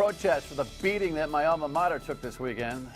protest for the beating that my alma mater took this weekend.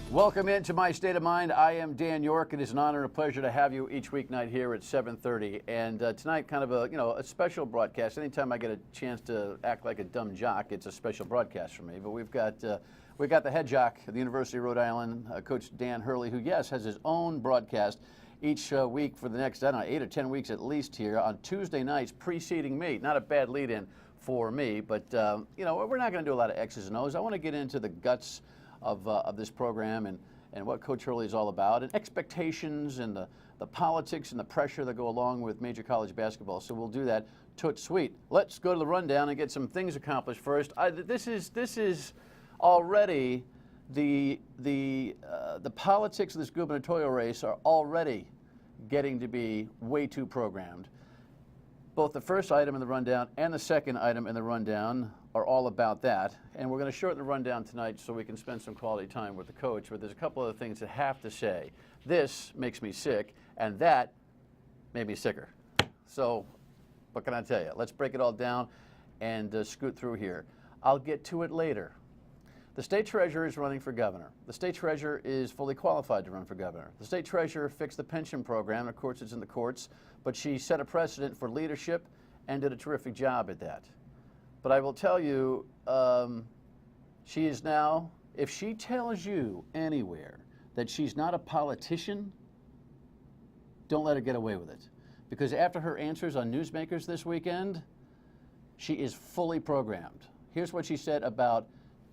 Welcome into My State of Mind. I am Dan Yorke. It is an honor and a pleasure to have you each weeknight here at 7:30. And tonight, kind of a special broadcast. Anytime I get a chance to act like a dumb jock, it's a special broadcast for me. But we've got the head jock at the University of Rhode Island, Coach Dan Hurley, who, yes, has his own broadcast each week for the next, 8 or 10 weeks at least here on Tuesday nights preceding me. Not a bad lead-in for me, but, we're not going to do a lot of X's and O's. I want to get into the guts of this program and what Coach Hurley is all about, and expectations and the politics and the pressure that go along with major college basketball. So we'll do that toot sweet. Let's go to the rundown and get some things accomplished first. This is already the politics of this gubernatorial race are already getting to be way too programmed. Both the first item in the rundown and the second item in the rundown are all about that. And we're going to shorten the rundown tonight so we can spend some quality time with the coach. But there's a couple of things that have to say. This makes me sick, and that made me sicker. So what can I tell you? Let's break it all down and scoot through here. I'll get to it later. The state treasurer is running for governor. The state treasurer is fully qualified to run for governor. The state treasurer fixed the pension program. Of course, it's in the courts, but she set a precedent for leadership and did a terrific job at that. But I will tell you, she is now, if she tells you anywhere that she's not a politician, don't let her get away with it. Because after her answers on Newsmakers this weekend, she is fully programmed. Here's what she said about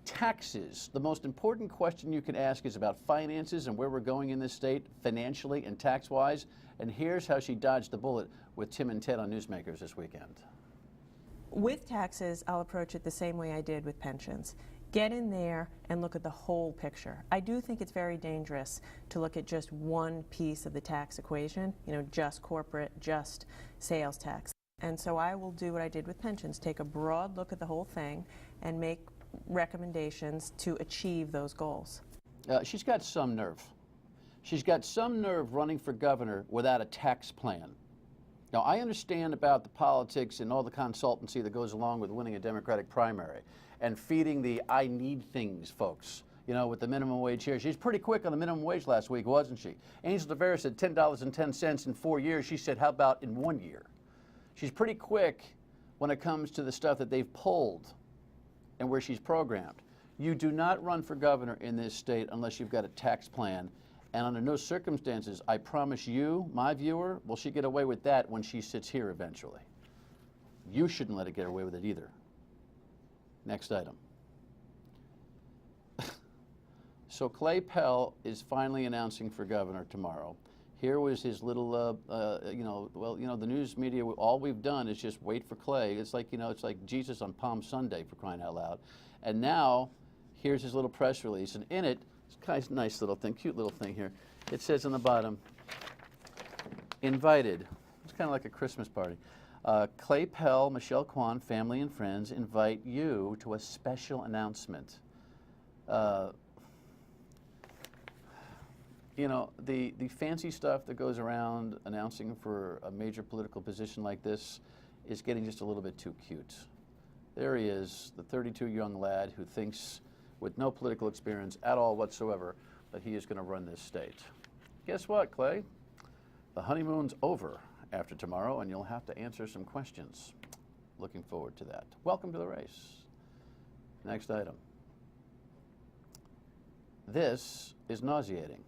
taxes. The most important question you can ask is about finances and where we're going in this state financially and tax-wise. And here's how she dodged the bullet with Tim and Ted on Newsmakers this weekend. With taxes, I'll approach it the same way I did with pensions. Get in there and look at the whole picture. I do think it's very dangerous to look at just one piece of the tax equation, just corporate, just sales tax. And so I will do what I did with pensions, take a broad look at the whole thing and make recommendations to achieve those goals. She's got some nerve. She's got some nerve running for governor without a tax plan. Now, I understand about the politics and all the consultancy that goes along with winning a Democratic primary and feeding the I need things folks, with the minimum wage here. She's pretty quick on the minimum wage last week, wasn't she? Angel Tavera said $10.10 in 4 years. She said, how about in 1 year? She's pretty quick when it comes to the stuff that they've pulled and where she's programmed. You do not run for governor in this state unless you've got a tax plan. And under no circumstances, I promise you, my viewer, will she get away with that when she sits here eventually. You shouldn't let her get away with it either. Next item. So Clay Pell is finally announcing for governor tomorrow. Here was his little, the news media, all we've done is just wait for Clay. It's like, it's like Jesus on Palm Sunday, for crying out loud. And now, here's his little press release. And in it, it's kind of nice little thing, cute little thing here. It says on the bottom, invited. It's kind of like a Christmas party. Clay Pell, Michelle Kwan, family and friends invite you to a special announcement. The fancy stuff that goes around announcing for a major political position like this is getting just a little bit too cute. There he is, the 32 young lad who thinks, with no political experience at all whatsoever, that he is going to run this state. Guess what, Clay? The honeymoon's over after tomorrow, and you'll have to answer some questions. Looking forward to that. Welcome to the race. Next item. This is nauseating.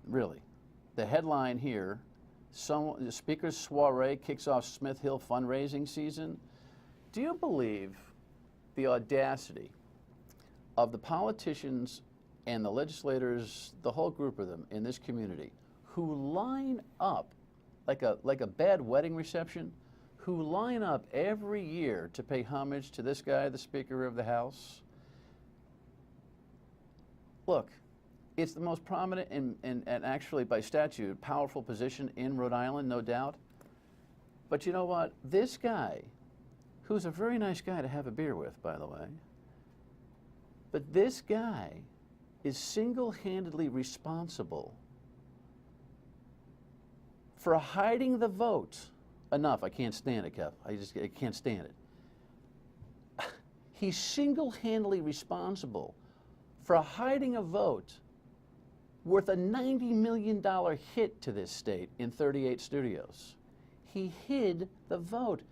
Really. The headline here, the Speaker's soiree kicks off Smith Hill fundraising season. Do you believe the audacity of the politicians and the legislators, the whole group of them in this community, who line up like a bad wedding reception, who line up every year to pay homage to this guy, the Speaker of the House? Look, it's the most prominent and actually by statute powerful position in Rhode Island, no doubt. But you know what? This guy, who's a very nice guy to have a beer with, by the way, but this guy is single-handedly responsible for hiding the vote enough. I can't stand it, Kev. I can't stand it. He's single-handedly responsible for hiding a vote worth a $90 million hit to this state in 38 studios. He hid the vote.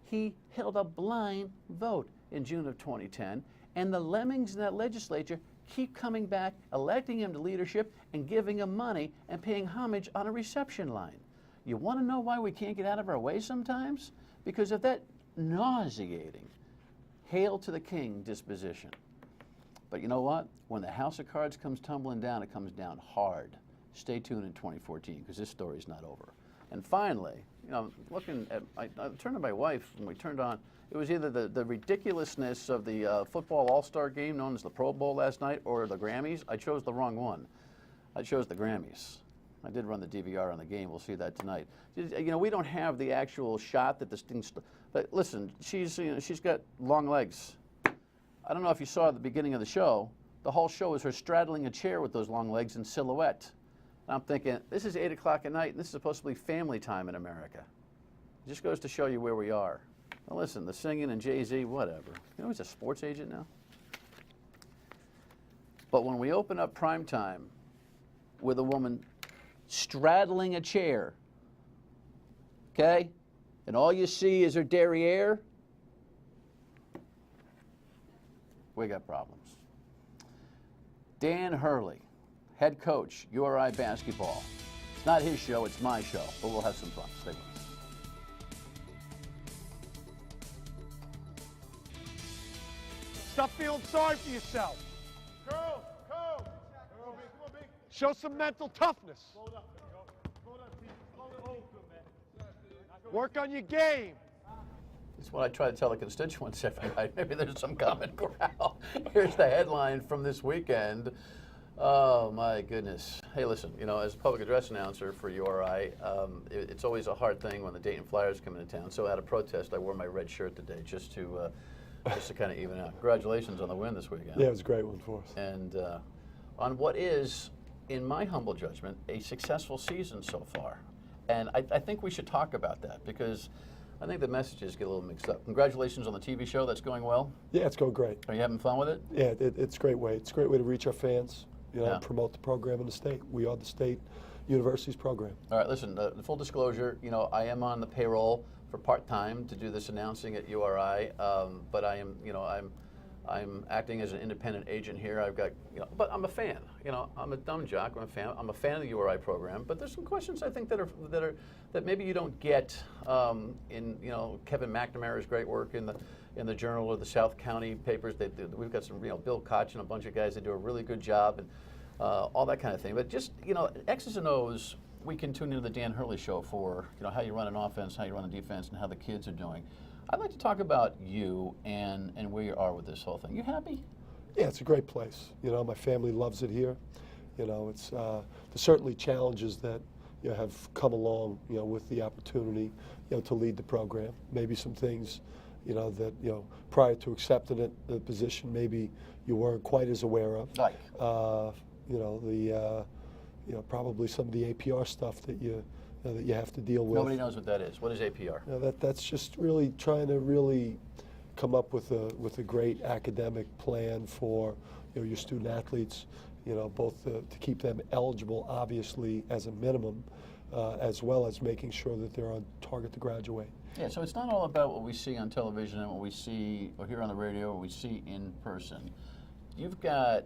He held a blind vote in June of 2010, and the lemmings in that legislature keep coming back, electing him to leadership and giving him money and paying homage on a reception line. You want to know why we can't get out of our way sometimes? Because of that nauseating hail to the king disposition. But you know what? When the house of cards comes tumbling down, it comes down hard. Stay tuned in 2014 because this story's not over. And finally, you know, looking at, I turned to my wife when we turned on, it was either the ridiculousness of the football all-star game known as the Pro Bowl last night or the Grammys. I chose the wrong one. I chose the Grammys. I did run the DVR on the game. We'll see that tonight. You know, we don't have the actual shot that this thing, but listen, she's got long legs. I don't know if you saw at the beginning of the show, the whole show is her straddling a chair with those long legs in silhouette. And I'm thinking, this is 8 o'clock at night, and this is supposed to be family time in America. It just goes to show you where we are. Now listen, the singing and Jay-Z, whatever. You know he's a sports agent now? But when we open up prime time with a woman straddling a chair, okay, and all you see is her derriere, we got problems. Dan Hurley, head coach, URI basketball. It's not his show, it's my show, but we'll have some fun. Stay with us. Stop feeling sorry for yourself. Girls, come on, big. Show some mental toughness. Work on your game. It's what I try to tell the constituents every night. Maybe there's some common ground. Here's the headline from this weekend. Oh, my goodness. Hey, listen, you know, as a public address announcer for URI, it's always a hard thing when the Dayton Flyers come into town. So at a protest, I wore my red shirt today just to kind of even out. Congratulations on the win this weekend. Yeah, it was a great one for us. And on what is, in my humble judgment, a successful season so far. And I think we should talk about that because I think the messages get a little mixed up. Congratulations on the TV show. That's going well. Yeah, it's going great. Are you having fun with it? Yeah, it's a great way. It's a great way to reach our fans, you know, Yeah. and promote the program in the state. We are the state university's program. All right, listen, the full disclosure, you know, I am on the payroll for part-time to do this announcing at URI, but I am, you know, I'm acting as an independent agent here. I've got, you know, but I'm a fan. You know, I'm a dumb jock. I'm a fan. I'm a fan of the URI program. But there's some questions I think that maybe you don't get in, you know, Kevin McNamara's great work in the Journal or the South County papers. We've got some, you know, Bill Koch and a bunch of guys that do a really good job and all that kind of thing. But just, you know, X's and O's. We can tune into the Dan Hurley show for, you know, how you run an offense, how you run a defense, and how the kids are doing. I'd like to talk about you and where you are with this whole thing. You happy? Yeah, it's a great place. You know, my family loves it here. You know, it's there's certainly challenges that, you know, have come along, you know, with the opportunity, you know, to lead the program. Maybe some things, you know, that, you know, prior to accepting it, the position, maybe you weren't quite as aware of. Like? You know, you know, probably some of the APR stuff that you have to deal with. Nobody knows what that is. What is APR? You know, that's just really trying to really come up with a great academic plan for, you know, your student athletes. You know, both to keep them eligible, obviously, as a minimum, as well as making sure that they're on target to graduate. Yeah. So it's not all about what we see on television and what we see or hear on the radio or we see in person. You've got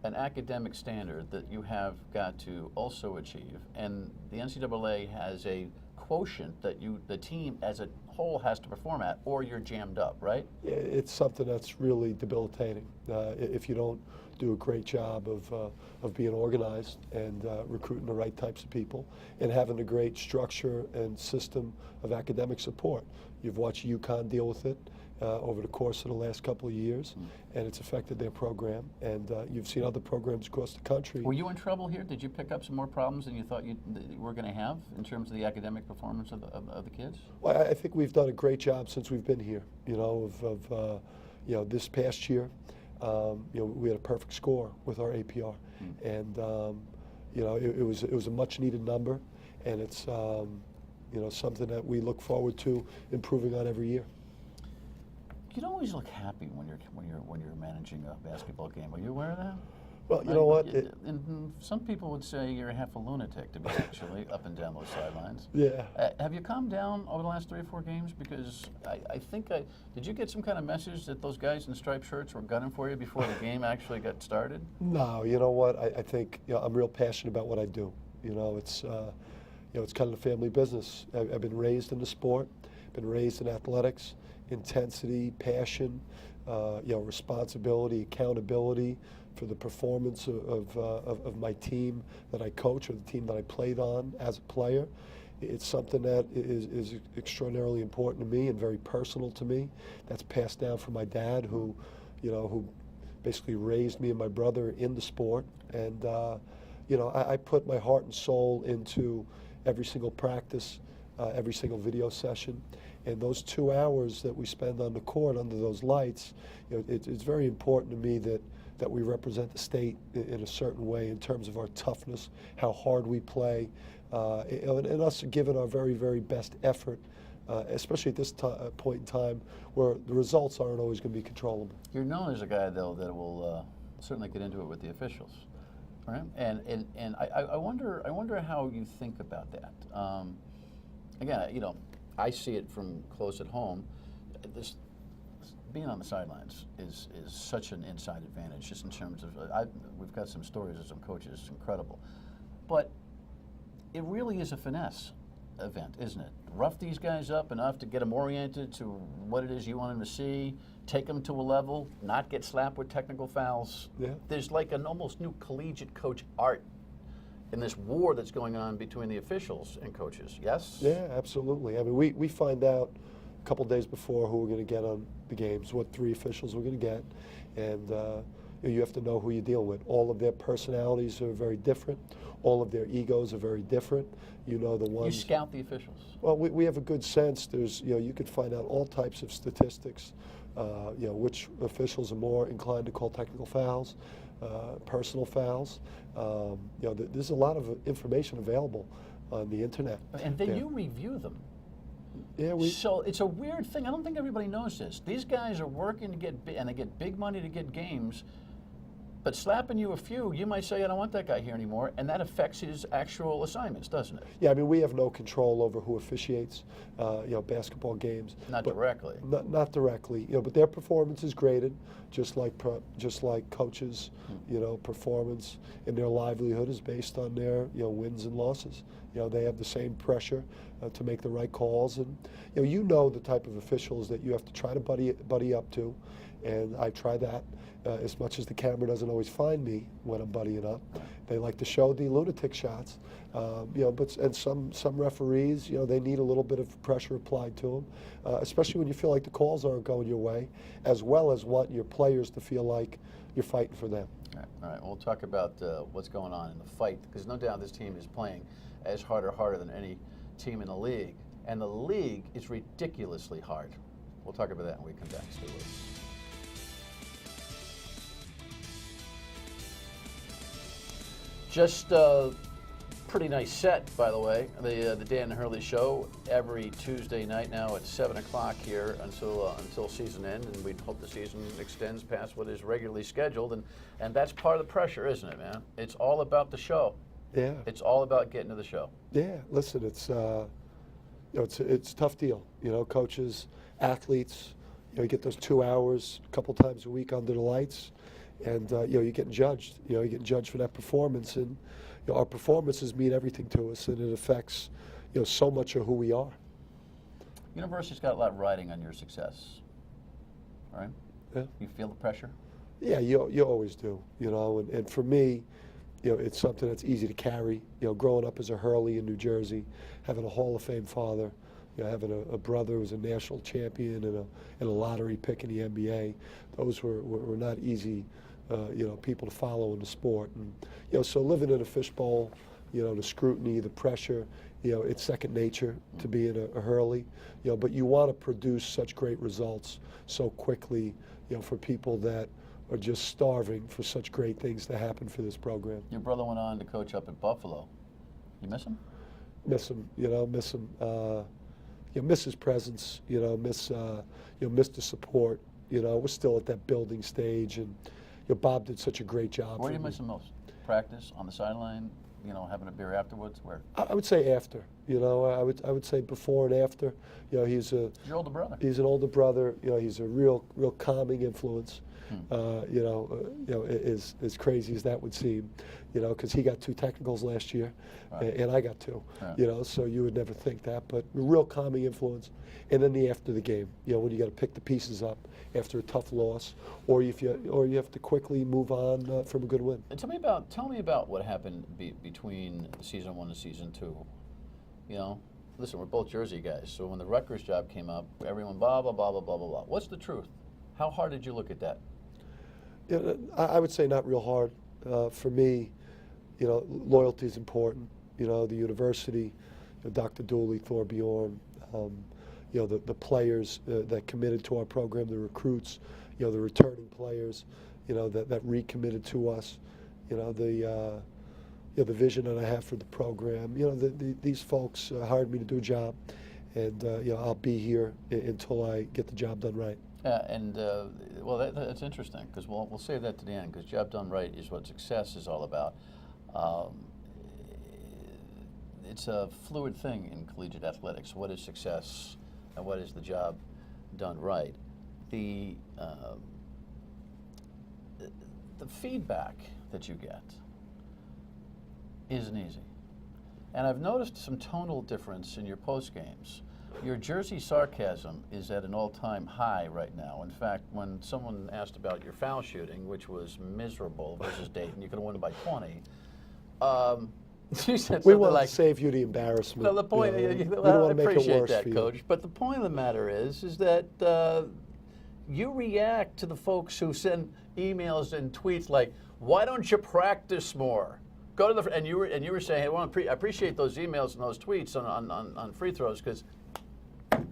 an academic standard that you have got to also achieve, and the NCAA has a quotient that the team as a whole has to perform at, or you're jammed up, right? Yeah, it's something that's really debilitating. If you don't do a great job of being organized and recruiting the right types of people and having a great structure and system of academic support. You've watched UConn deal with it over the course of the last couple of years, and it's affected their program. And you've seen other programs across the country. Were you in trouble here? Did you pick up some more problems than you thought you were going to have in terms of the academic performance of the kids? Well, I think we've done a great job since we've been here. You know, you know, this past year, you know, we had a perfect score with our APR, and you know, it was a much needed number, and it's you something that we look forward to improving on every year. You don't always look happy when you're managing a basketball game. Are you aware of that? Well, you know what? And some people would say you're half a lunatic to be actually up and down those sidelines. Yeah. Have you calmed down over the last 3 or 4 games? Because I think did you get some kind of message that those guys in striped shirts were gunning for you before the game actually got started? No, you know what? I think I'm real passionate about what I do. It's it's kind of the family business. I've been raised in the sport, been raised in athletics, intensity, passion, responsibility, accountability for the performance of my team that I coach or the team that I played on as a player. It's something that is extraordinarily important to me and very personal to me. That's passed down from my dad, who basically raised me and my brother in the sport. And I put my heart and soul into every single practice, every single video session. And those 2 hours that we spend on the court under those lights, it's very important to me that we represent the state in a certain way in terms of our toughness, how hard we play, and us giving our very, very best effort, especially at this point in time where the results aren't always going to be controllable. You're known as a guy, though, that will certainly get into it with the officials, right? And I wonder how you think about that. Again, I see it from close at home. Being on the sidelines is such an inside advantage, just in terms of, we've got some stories of some coaches, incredible. But it really is a finesse event, isn't it? Rough these guys up enough to get them oriented to what it is you want them to see, take them to a level, not get slapped with technical fouls. Yeah. There's like an almost new collegiate coach art in this war that's going on between the officials and coaches, yes? Yeah, absolutely. I mean, we find out a couple days before who we're going to get on the games, what 3 officials we're going to get, and you have to know who you deal with. All of their personalities are very different. All of their egos are very different. The ones. You scout the officials. Well, we have a good sense. There's, you could find out all types of statistics. Which officials are more inclined to call technical fouls, personal fouls. There's a lot of information available on the internet. And then you review them. Yeah, so it's a weird thing. I don't think everybody knows this. These guys are working to get, and they get big money to get games, but slapping you a few, you might say, I don't want that guy here anymore, and that affects his actual assignments, doesn't it? Yeah, I mean, we have no control over who officiates, basketball games. Not directly. Not directly, but their performance is graded, just like coaches, performance and their livelihood is based on their, wins and losses. They have the same pressure to make the right calls, and the type of officials that you have to try to buddy up to, and I try that. As much as the camera doesn't always find me when I'm buddying up, they like to show the lunatic shots. But some referees, they need a little bit of pressure applied to them, especially when you feel like the calls aren't going your way, as well as want your players to feel like you're fighting for them. All right. We'll talk about what's going on in the fight, because no doubt this team is playing as hard or harder than any team in the league, and the league is ridiculously hard. We'll talk about that when we come back. Stay with us. Just a pretty nice set, by the way. The Dan and Hurley Show every Tuesday night now at 7 o'clock here until season end, and we hope the season extends past what is regularly scheduled, and that's part of the pressure, isn't it, man? It's all about the show. Yeah. It's all about getting to the show. Yeah. Listen, it's it's a tough deal. Coaches, athletes. You get those 2 hours a couple times a week under the lights. And you're getting judged. You're getting judged for that performance, and our performances mean everything to us, and it affects so much of who we are. University's got a lot riding on your success, right? Yeah. You feel the pressure? Yeah, you always do. And for me, it's something that's easy to carry. Growing up as a Hurley in New Jersey, having a Hall of Fame father, having a brother who was a national champion and a lottery pick in the NBA, those were not easy, people to follow in the sport. And, so living in a fishbowl, the scrutiny, the pressure, it's second nature to be in a Hurley, but you want to produce such great results so quickly, for people that are just starving for such great things to happen for this program. Your brother went on to coach up at Buffalo. You miss him? Miss him, miss him. Miss his presence, miss the support. We're still at that building stage, and Bob did such a great job. Where do you miss him most? Practice, on the sideline, having a beer afterwards? Where? I would say after. I would say before and after. He's your older brother. He's an older brother. He's a real calming influence. As crazy as that would seem, because he got 2 technicals last year, right. and I got 2. Right. So you would never think that, but a real calming influence. And then after the game, when you got to pick the pieces up after a tough loss, or you have to quickly move on from a good win. And tell me about what happened between season 1 and season 2. Listen, we're both Jersey guys, so when the Rutgers job came up, everyone blah blah blah blah blah blah blah. What's the truth? How hard did you look at that? I would say not real hard. For me, loyalty is important. The university, Dr. Dooley, Thor Bjorn, the players that committed to our program, the recruits, the returning players, that recommitted to us, the vision that I have for the program. These folks hired me to do a job, and I'll be here until I get the job done right. Well, that's interesting, because we'll save that to the end, because job done right is what success is all about. It's a fluid thing in collegiate athletics. What is success, and what is the job done right? The feedback that you get isn't easy, and I've noticed some tonal difference in your post games. Your Jersey sarcasm is at an all-time high right now. In fact, when someone asked about your foul shooting, which was miserable versus Dayton, you could have won by 20. You said we want like, to save you the embarrassment. No, the point. we don't want to make it appreciate worse that, for you. Coach. But the point of the matter is that you react to the folks who send emails and tweets like, "Why don't you practice more?" Go to the and you were saying, "Hey, I appreciate those emails and those tweets on free throws because."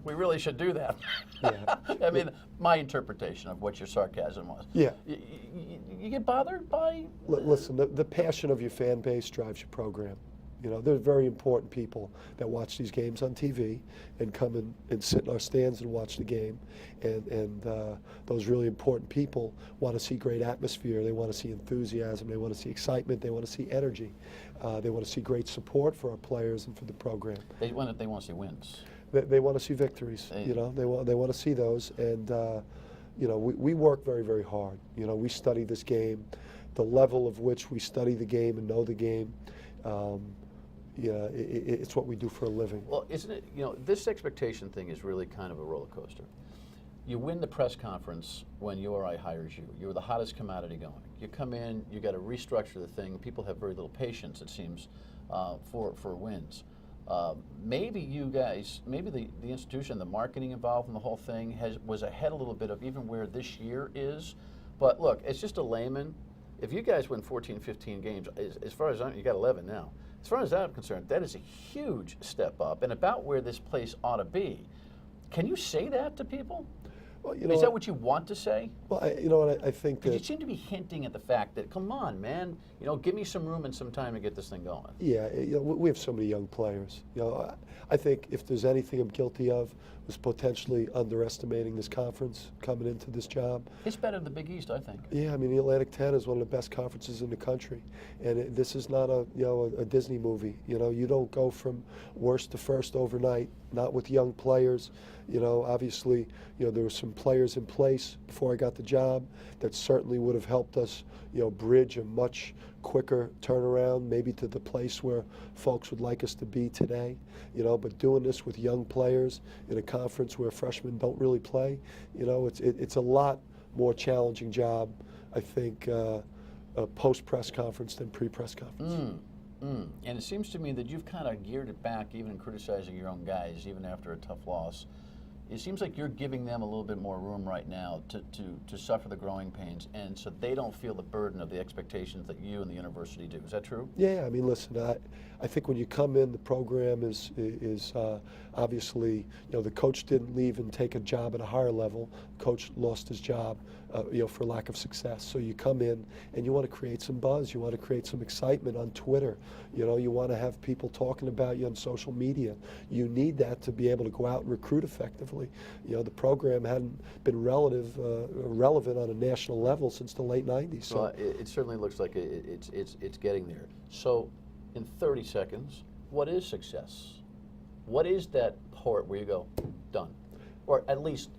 We really should do that. Yeah. I mean, my interpretation of what your sarcasm was. Yeah. You get bothered by? Listen, the passion of your fan base drives your program. There's very important people that watch these games on TV and come and sit in our stands and watch the game. And those really important people want to see great atmosphere. They want to see enthusiasm. They want to see excitement. They want to see energy. They want to see great support for our players and for the program. They want to see wins. They want to see victories. They want to see those, and we work very, very hard. We study this game, the level of which we study the game and know the game. It's what we do for a living. Well, isn't it? This expectation thing is really kind of a roller coaster. You win the press conference when URI hires you. You're the hottest commodity going. You come in, you got to restructure the thing. People have very little patience, it seems, for wins. Maybe you guys, maybe the institution, the marketing involved in the whole thing was ahead a little bit of even where this year is. But look, it's just a layman. If you guys win 14, 15 games, as far as you got 11 now. As far as I'm concerned, that is a huge step up and about where this place ought to be. Can you say that to people? Well, is that what you want to say? Well, I think that you seem to be hinting at the fact that, come on, man, give me some room and some time to get this thing going. Yeah, we have so many young players. I think if there's anything I'm guilty of was potentially underestimating this conference coming into this job. It's better than the Big East, I think. Yeah, I mean the Atlantic 10 is one of the best conferences in the country, and this is not a Disney movie. You don't go from worst to first overnight. Not with young players. Obviously, there were some players in place before I got the job that certainly would have helped us, bridge a much quicker turnaround, maybe to the place where folks would like us to be today. But doing this with young players in a conference where freshmen don't really play, it's a lot more challenging job, I think, post-press conference than pre-press conference. And it seems to me that you've kind of geared it back, even in criticizing your own guys, even after a tough loss. It seems like you're giving them a little bit more room right now to suffer the growing pains, and so they don't feel the burden of the expectations that you and the university do. Is that true? Yeah, I mean, listen, I think when you come in, the program is obviously, the coach didn't leave and take a job at a higher level. Coach lost his job for lack of success. So you come in and you want to create some buzz. You want to create some excitement on Twitter. You want to have people talking about you on social media. You need that to be able to go out and recruit effectively. The program hadn't been relevant on a national level since the late 90s. So well, it certainly looks like it's getting there. So in 30 seconds, what is success? What is that part where you go, done? Or at least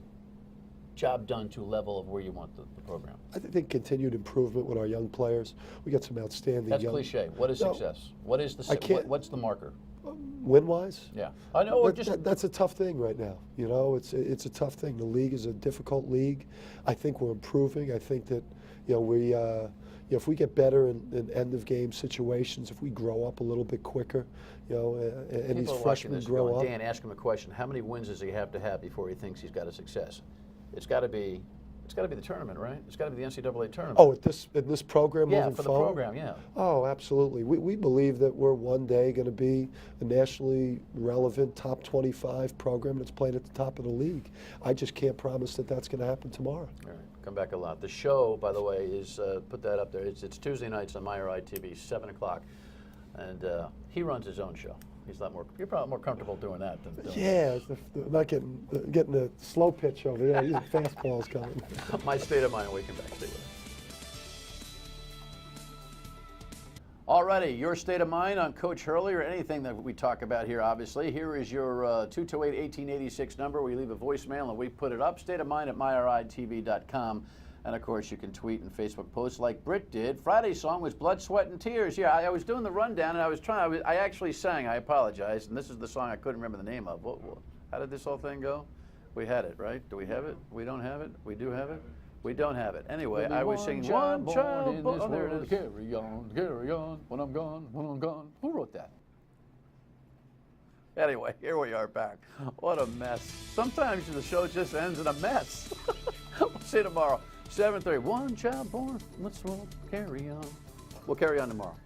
job done to a level of where you want the program? I think continued improvement with our young players. We got some outstanding That's young... cliche. What is success? What is what's the marker? Win-wise? Yeah. I know. That's a tough thing right now. It's a tough thing. The league is a difficult league. I think we're improving. I think that, if we get better in end-of-game situations, if we grow up a little bit quicker, and these freshmen grow up. Dan, ask him a question. How many wins does he have to have before he thinks he's got a success? It's got to be the tournament, right? It's got to be the NCAA tournament. Oh, in this program yeah, moving for the forward? program, yeah. Oh, absolutely. We believe that we're one day going to be a nationally relevant top 25 program that's playing at the top of the league. I just can't promise that that's going to happen tomorrow. All right, come back a lot. The show, by the way, is, put that up there, it's Tuesday nights on MyRI TV, 7 o'clock. And he runs his own show. He's a lot more, you're probably more comfortable doing that than doing yeah, not getting the slow pitch over there. These fastballs coming. My State of Mind, we come back. Stay with us. Alrighty, your state of mind on Coach Hurley or anything that we talk about here, obviously. Here is your 228-1886 number where you leave a voicemail and we put it up. State of mind at myritv.com. And of course, you can tweet and Facebook posts like Britt did. Friday's song was Blood, Sweat, and Tears. Yeah, I was doing the rundown and I actually sang, I apologize, and this is the song I couldn't remember the name of. How did this whole thing go? We had it, right? Do we have it? We don't have it? We do have it? We don't have it. Anyway, I was singing one child. Oh, there it is. Carry on, when I'm gone, when I'm gone. Who wrote that? Anyway, here we are back. What a mess. Sometimes the show just ends in a mess. We'll see you tomorrow. 7:30. One child born. Let's roll. Carry on. We'll carry on tomorrow.